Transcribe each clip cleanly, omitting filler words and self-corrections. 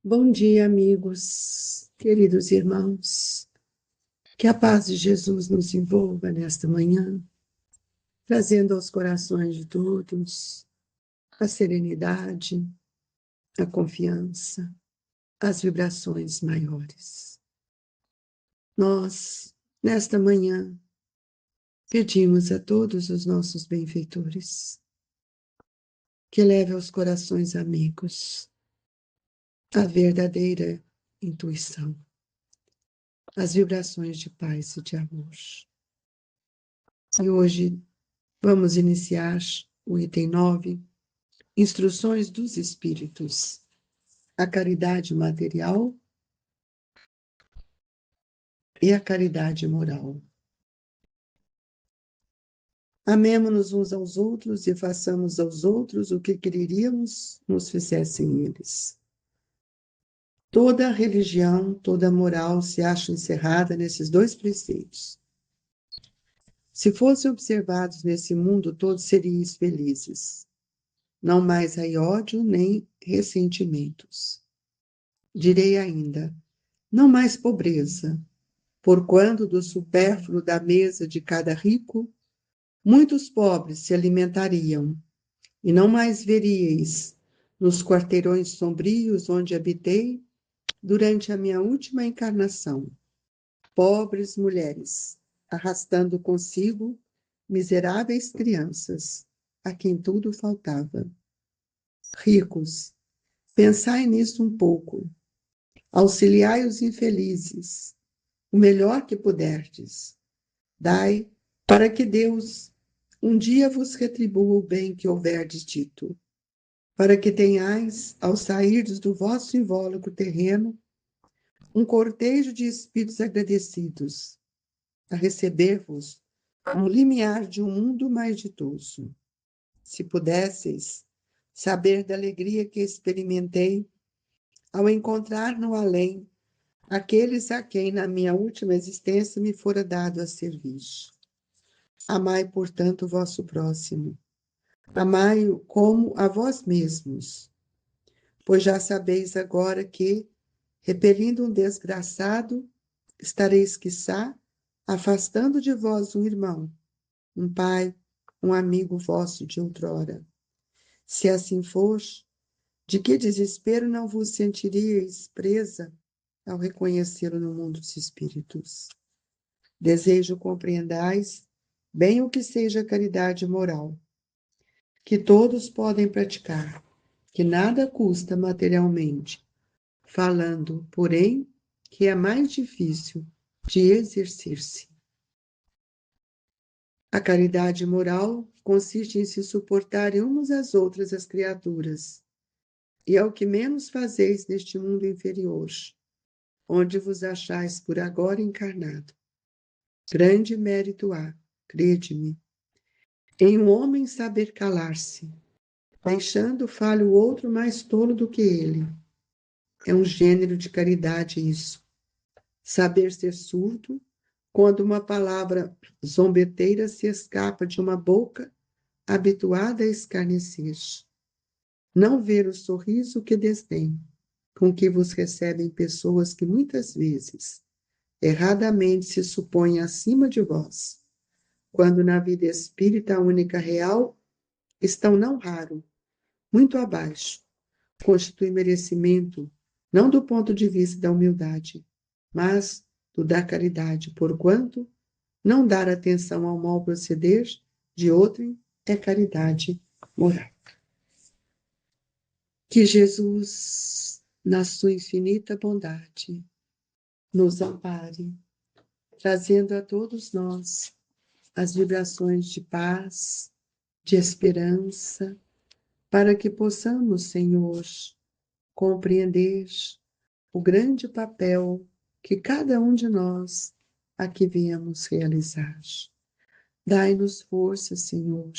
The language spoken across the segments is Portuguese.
Bom dia, amigos, queridos irmãos. Que a paz de Jesus nos envolva nesta manhã, trazendo aos corações de todos a serenidade, a confiança, as vibrações maiores. Nós, nesta manhã, pedimos a todos os nossos benfeitores que leve aos corações amigos a verdadeira intuição, as vibrações de paz e de amor. E hoje vamos iniciar o item 9, Instruções dos Espíritos, a caridade material e a caridade moral. Amemo-nos uns aos outros e façamos aos outros o que quereríamos nos fizessem eles. Toda religião, toda moral se acha encerrada nesses dois preceitos. Se fossem observados nesse mundo, todos seriam felizes. Não mais há ódio nem ressentimentos. Direi ainda, não mais pobreza, porquanto do supérfluo da mesa de cada rico, muitos pobres se alimentariam, e não mais veríeis, nos quarteirões sombrios onde habitei, durante a minha última encarnação, pobres mulheres, arrastando consigo miseráveis crianças, a quem tudo faltava. Ricos, pensai nisso um pouco, auxiliai os infelizes, o melhor que puderdes. Dai para que Deus um dia vos retribua o bem que houverdes dito, para que tenhais, ao sairdes do vosso invólucro terreno, um cortejo de espíritos agradecidos, a receber-vos um limiar de um mundo mais ditoso. Se pudesseis saber da alegria que experimentei ao encontrar no além aqueles a quem na minha última existência me fora dado a servir. Amai, portanto, o vosso próximo. Amai-o como a vós mesmos, pois já sabeis agora que, repelindo um desgraçado, estareis, quiçá, afastando de vós um irmão, um pai, um amigo vosso de outrora. Se assim for, de que desespero não vos sentiríeis presa ao reconhecê-lo no mundo dos espíritos? Desejo compreendais bem o que seja caridade moral, que todos podem praticar, que nada custa materialmente, falando, porém, que é mais difícil de exercer-se. A caridade moral consiste em se suportarem umas às outras as criaturas, e é o que menos fazeis neste mundo inferior, onde vos achais por agora encarnado. Grande mérito há, crede-me, em um homem saber calar-se, deixando fale o outro mais tolo do que ele. É um gênero de caridade isso. Saber ser surdo quando uma palavra zombeteira se escapa de uma boca habituada a escarnecer. Não ver o sorriso que desdém, com que vos recebem pessoas que muitas vezes, erradamente, se supõem acima de vós, quando na vida espírita a única real estão não raro, muito abaixo, constitui merecimento, não do ponto de vista da humildade, mas do da caridade, porquanto não dar atenção ao mau proceder de outrem é caridade moral. Que Jesus, na sua infinita bondade, nos ampare, trazendo a todos nós as vibrações de paz, de esperança, para que possamos, Senhor, compreender o grande papel que cada um de nós aqui viemos realizar. Dai-nos força, Senhor,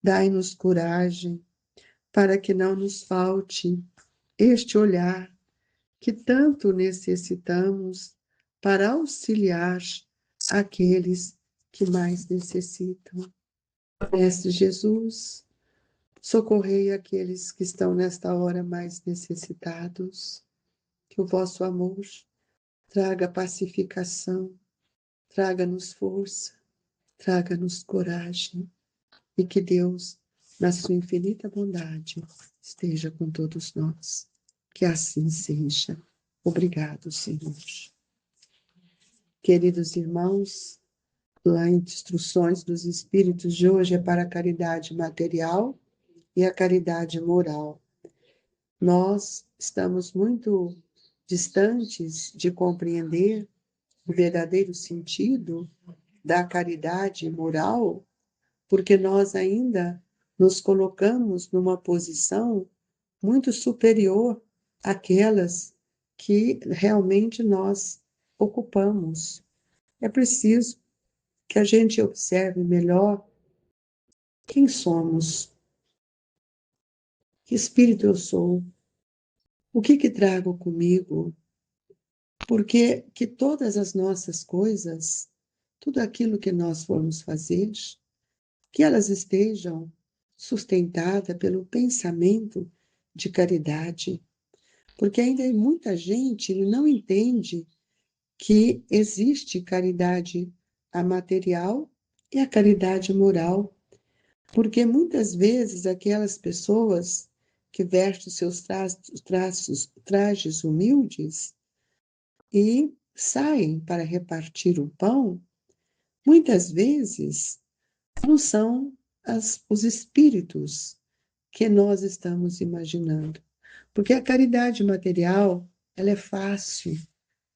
dai-nos coragem, para que não nos falte este olhar que tanto necessitamos para auxiliar aqueles que mais necessitam. Mestre Jesus, socorrei aqueles que estão nesta hora mais necessitados. que o vosso amor traga pacificação, traga-nos força, traga-nos coragem, e que Deus, na sua infinita bondade, esteja com todos nós. Que assim seja. Obrigado, Senhor. Queridos irmãos, as instruções dos Espíritos de hoje é para a caridade material e a caridade moral. Nós estamos muito distantes de compreender o verdadeiro sentido da caridade moral, porque nós ainda nos colocamos numa posição muito superior àquelas que realmente nós ocupamos. É preciso que a gente observe melhor quem somos, que espírito eu sou, o que trago comigo, porque que todas as nossas coisas, tudo aquilo que nós formos fazer, que elas estejam sustentadas pelo pensamento de caridade, porque ainda tem muita gente que não entende que existe caridade a material e a caridade moral, porque muitas vezes aquelas pessoas que vestem seus trajes humildes e saem para repartir o pão, muitas vezes não são os espíritos que nós estamos imaginando. Porque a caridade material, ela é fácil,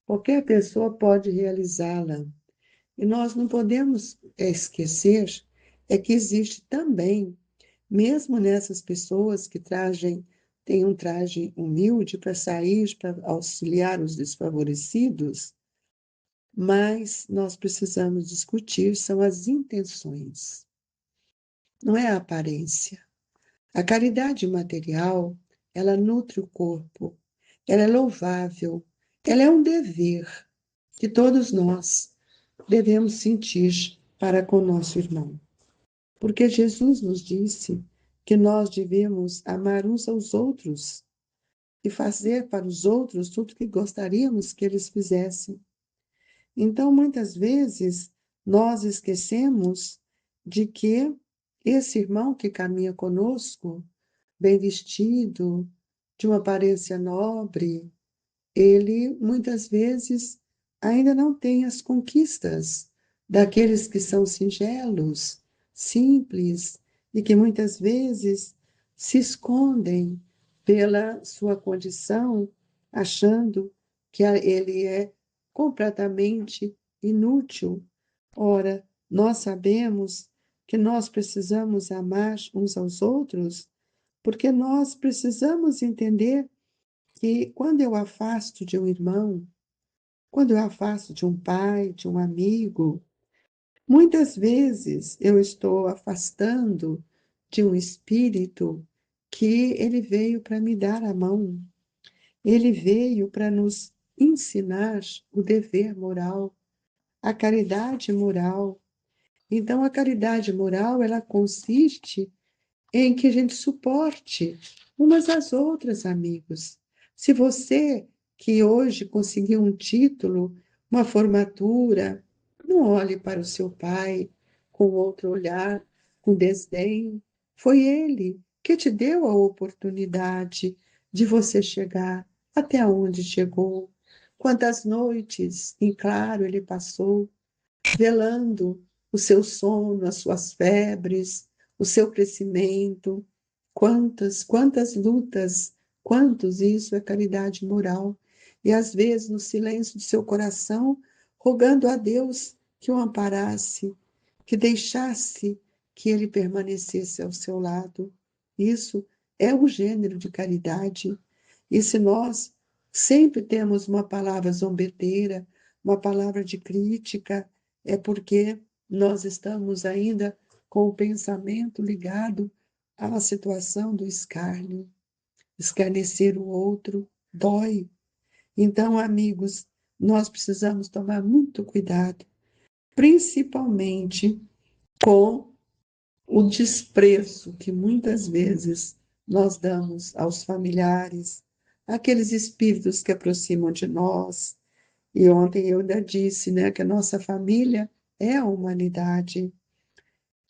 qualquer pessoa pode realizá-la. E nós não podemos esquecer que existe também, mesmo nessas pessoas que têm um traje humilde para sair, para auxiliar os desfavorecidos, mas nós precisamos discutir são as intenções, não é a aparência. A caridade material, ela nutre o corpo, ela é louvável, ela é um dever que todos nós devemos sentir para com o nosso irmão. Porque Jesus nos disse que nós devemos amar uns aos outros e fazer para os outros tudo que gostaríamos que eles fizessem. Então, muitas vezes, nós esquecemos de que esse irmão que caminha conosco, bem vestido, de uma aparência nobre, ele muitas vezes ainda não tem as conquistas daqueles que são singelos, simples, e que muitas vezes se escondem pela sua condição, achando que ele é completamente inútil. Ora, nós sabemos que nós precisamos amar uns aos outros, porque nós precisamos entender que quando eu afasto de um irmão, quando eu afasto de um pai, de um amigo, muitas vezes eu estou afastando de um espírito que ele veio para me dar a mão, ele veio para nos ensinar o dever moral, a caridade moral. Então, a caridade moral, ela consiste em que a gente suporte umas às outras, amigos. Se você que hoje conseguiu um título, uma formatura, não olhe para o seu pai com outro olhar, com desdém. Foi ele que te deu a oportunidade de você chegar até onde chegou. Quantas noites em claro ele passou, velando o seu sono, as suas febres, o seu crescimento. Quantas lutas, quantos isso é caridade moral. E às vezes, no silêncio do seu coração, rogando a Deus que o amparasse, que deixasse que ele permanecesse ao seu lado. Isso é o gênero de caridade. E se nós sempre temos uma palavra zombeteira, uma palavra de crítica, é porque nós estamos ainda com o pensamento ligado à situação do escárnio. Escarnecer o outro dói. Então, amigos, nós precisamos tomar muito cuidado, principalmente com o desprezo que muitas vezes nós damos aos familiares, aqueles espíritos que aproximam de nós. E ontem eu ainda disse, né, que a nossa família é a humanidade.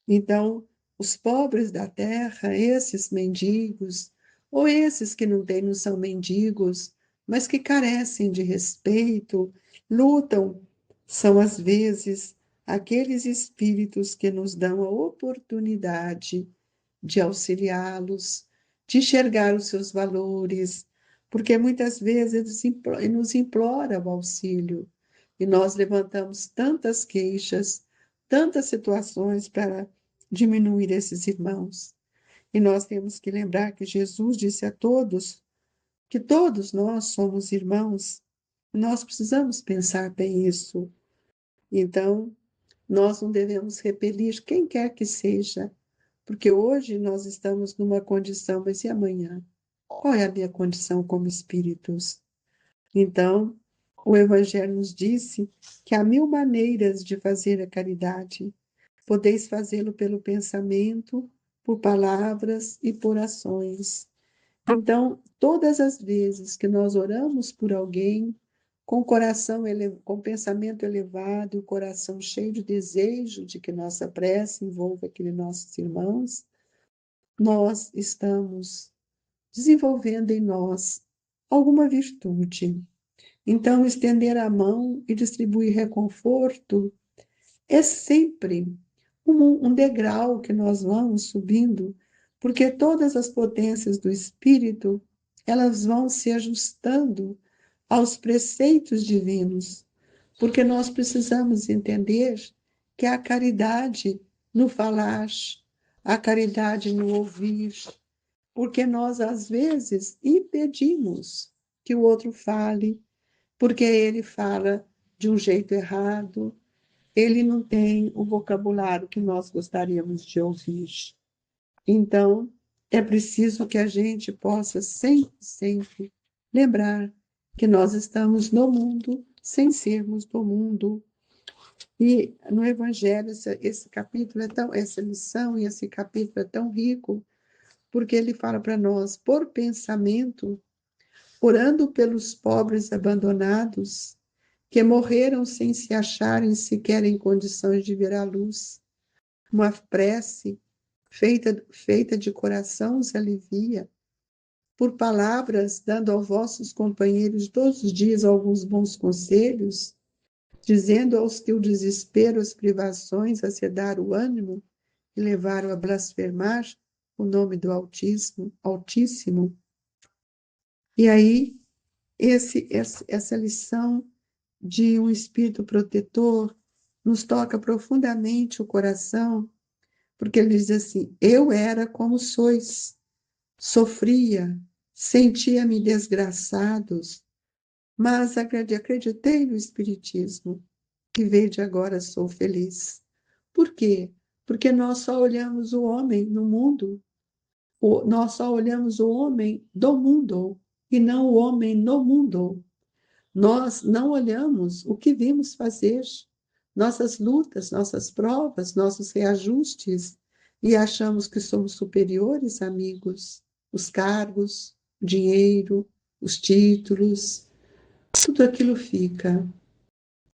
Então, os pobres da terra, esses mendigos, ou esses que não são mendigos, mas que carecem de respeito, lutam, são às vezes aqueles espíritos que nos dão a oportunidade de auxiliá-los, de enxergar os seus valores, porque muitas vezes eles nos imploram o auxílio e nós levantamos tantas queixas, tantas situações para diminuir esses irmãos. E nós temos que lembrar que Jesus disse a todos que todos nós somos irmãos. Nós precisamos pensar bem isso. Então, nós não devemos repelir quem quer que seja, porque hoje nós estamos numa condição, mas e amanhã? Qual é a minha condição como espíritos? Então, o Evangelho nos disse que há 1000 maneiras de fazer a caridade. Podeis fazê-lo pelo pensamento, por palavras e por ações. Então, todas as vezes que nós oramos por alguém, com com pensamento elevado e o coração cheio de desejo de que nossa prece envolva aqueles nossos irmãos, nós estamos desenvolvendo em nós alguma virtude. Então, estender a mão e distribuir reconforto é sempre um degrau que nós vamos subindo, porque todas as potências do espírito, elas vão se ajustando aos preceitos divinos, porque nós precisamos entender que a caridade no falar, a caridade no ouvir, porque nós às vezes impedimos que o outro fale, porque ele fala de um jeito errado, ele não tem o vocabulário que nós gostaríamos de ouvir. Então, é preciso que a gente possa sempre, sempre lembrar que nós estamos no mundo sem sermos do mundo. E no Evangelho, esse capítulo essa lição e esse capítulo é tão rico, porque ele fala para nós, por pensamento, orando pelos pobres abandonados, que morreram sem se acharem sequer em condições de ver a luz. Uma prece feita de coração os alivia. Por palavras, dando aos vossos companheiros todos os dias alguns bons conselhos, dizendo aos que o desespero, as privações, assedar o ânimo e levaram a blasfemar o nome do Altíssimo. E aí, essa lição de um espírito protetor nos toca profundamente o coração, porque ele diz assim: eu era como sois, sofria, sentia-me desgraçados, mas acreditei no Espiritismo e desde agora sou feliz. Por quê? Porque nós só olhamos o homem no mundo, nós só olhamos o homem do mundo e não o homem no mundo. Nós não olhamos o que vimos fazer, nossas lutas, nossas provas, nossos reajustes, e achamos que somos superiores, amigos. Os cargos, o dinheiro, os títulos, tudo aquilo fica.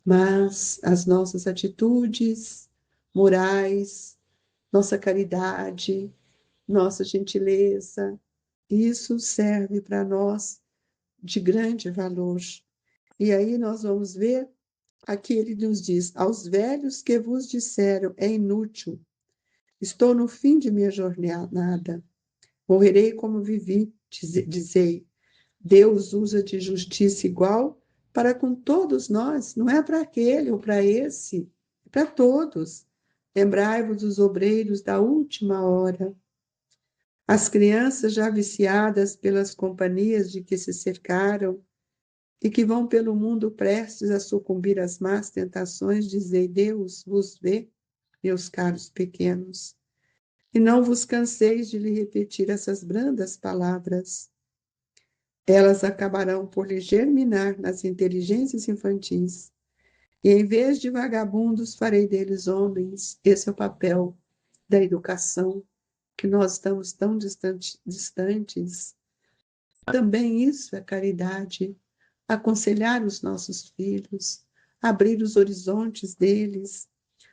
Mas as nossas atitudes morais, nossa caridade, nossa gentileza, isso serve para nós de grande valor. E aí nós vamos ver, aqui ele nos diz: aos velhos que vos disseram, é inútil, estou no fim de minha jornada, morrerei como vivi, dizei. Deus usa de justiça igual para com todos nós, não é para aquele ou para esse, é para todos. Lembrai-vos dos obreiros da última hora. As crianças já viciadas pelas companhias de que se cercaram, e que vão pelo mundo prestes a sucumbir às más tentações, dizei: Deus vos vê, meus caros pequenos, e não vos canseis de lhe repetir essas brandas palavras. Elas acabarão por lhe germinar nas inteligências infantis, e em vez de vagabundos farei deles homens. Esse é o papel da educação, que nós estamos tão distantes. Também isso é caridade, aconselhar os nossos filhos, abrir os horizontes deles.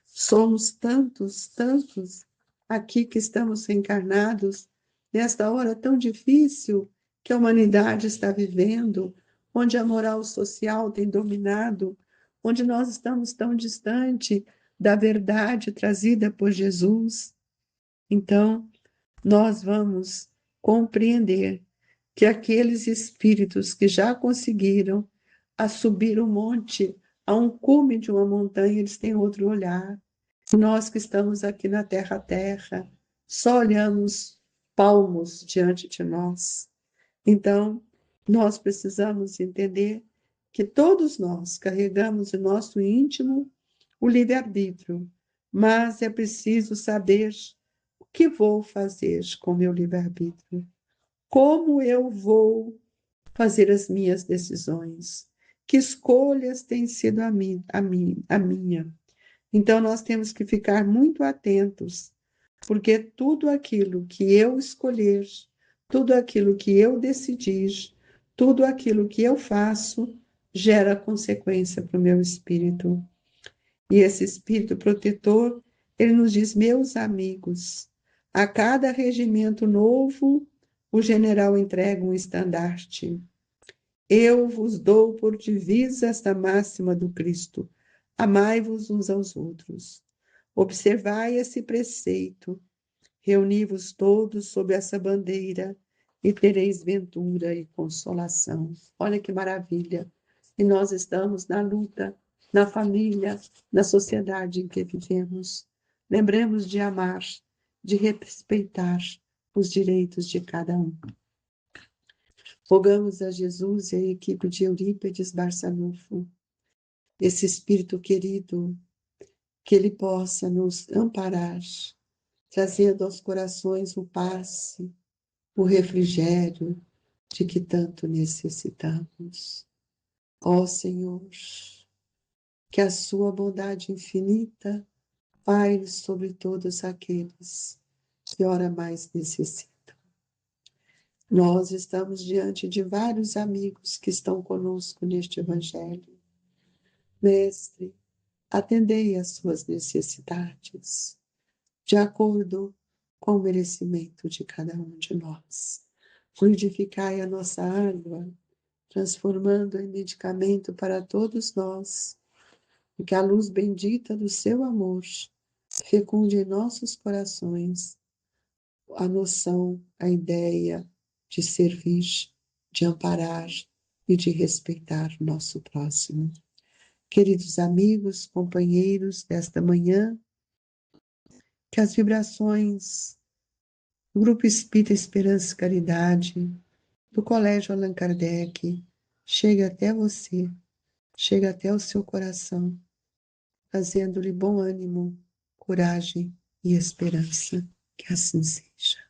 Somos tantos, tantos aqui que estamos reencarnados nesta hora tão difícil que a humanidade está vivendo, onde a moral social tem dominado, onde nós estamos tão distante da verdade trazida por Jesus. Então, nós vamos compreender que aqueles espíritos que já conseguiram a subir o monte, a um cume de uma montanha, eles têm outro olhar. Nós que estamos aqui na terra a terra, só olhamos palmos diante de nós. Então, nós precisamos entender que todos nós carregamos em nosso íntimo o livre-arbítrio, mas é preciso saber o que vou fazer com o meu livre-arbítrio, como eu vou fazer as minhas decisões, que escolhas têm sido a minha. Então, nós temos que ficar muito atentos, porque tudo aquilo que eu escolher, tudo aquilo que eu decidir, tudo aquilo que eu faço, gera consequência para o meu espírito. E esse espírito protetor, ele nos diz: meus amigos, a cada regimento novo, o general entrega um estandarte. Eu vos dou por divisa esta máxima do Cristo: amai-vos uns aos outros. Observai esse preceito, reuni-vos todos sob essa bandeira e tereis ventura e consolação. Olha que maravilha! E nós estamos na luta, na família, na sociedade em que vivemos. Lembremos de amar, de respeitar os direitos de cada um. Rogamos a Jesus e a equipe de Eurípides Barçanufo, esse espírito querido, que ele possa nos amparar, trazendo aos corações o passe, o refrigério de que tanto necessitamos. Ó Senhor, que a sua bondade infinita paire sobre todos aqueles que ora mais necessitam. Nós estamos diante de vários amigos que estão conosco neste Evangelho. Mestre, atendei às suas necessidades, de acordo com o merecimento de cada um de nós. Fluidificai a nossa água, transformando em medicamento para todos nós, e que a luz bendita do seu amor fecunde em nossos corações a noção, a ideia de servir, de amparar e de respeitar o nosso próximo. Queridos amigos, companheiros desta manhã, que as vibrações do Grupo Espírita Esperança e Caridade, do Colégio Allan Kardec, chegue até você, chegue até o seu coração, trazendo-lhe bom ânimo, coragem e esperança. Que assim seja.